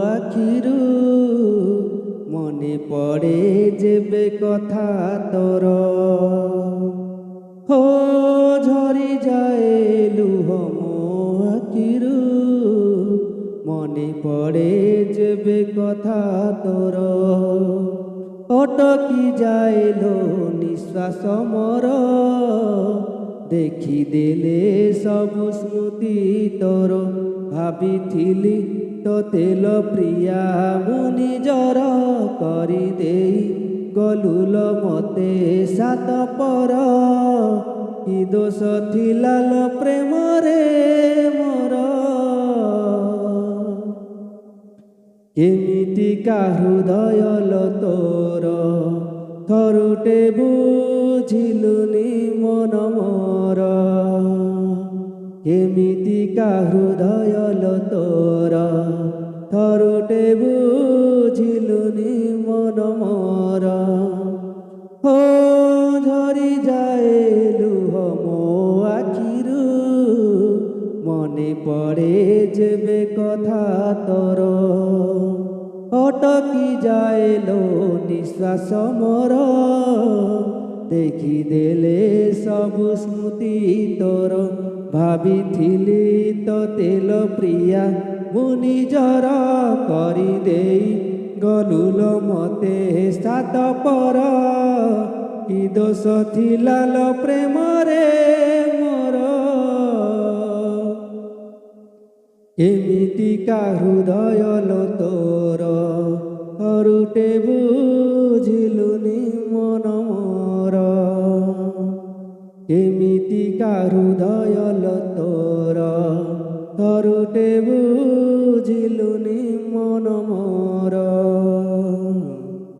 আখিରୁ মনে পড়ে যেবে কথা তোর হো ঝরি যায় লুহ ମୋ আখিରୁ মনে পড়ে যেবে কথা তোর অটকি যাইল নিঃশ্বাস মোর দেখি দেলে সবু স্মৃতি তোর ভাবিଥିଲି তোতে লো প্রিয়া মু নিজর କରି ଦେଇ ଗଲୁଲ ମତେ ସାତ ପର କି ଦୋଷ ଥିଲା ଲୋ ପ୍ରେମରେ ମୋର କେମିତିକା ହୃଦୟ ଲୋ ତୋର ଥରୁଟେ ବୁଝିଲୁନି ମନ ମୋର କେମିତିକା ହୃଦୟ ଲୋ ତୋର ଥରୁଟେ ବୁଝିଲୁନି ମନ ମୋର ହୋ ଝରି ଯାଏ ଲୁହ ମୋ ଆଖିରୁ মনে পড়ে যেবে কথা তোর অটকি যাইলো নিঃশ্বাস মোর দেখি দেলে সবু স্মৃতি তোর ভাবিଥିଲି তোতে লো প্রিয়া মু নিজর କରି ଦେଇ ଗଲୁଲ ମତେ ସାତ ପର କି ଦୋଷ ଥିଲା ଲୋ ପ୍ରେମରେ ମୋର ଏମିତିକା ହୃଦୟ ଲୋ ତୋର ଥରୁଟେ ବୁଝିଲୁନି ମନ ମୋର ଏମିତିକା ହୃଦୟ ଲୋ ତୋର ଥରୁଟେ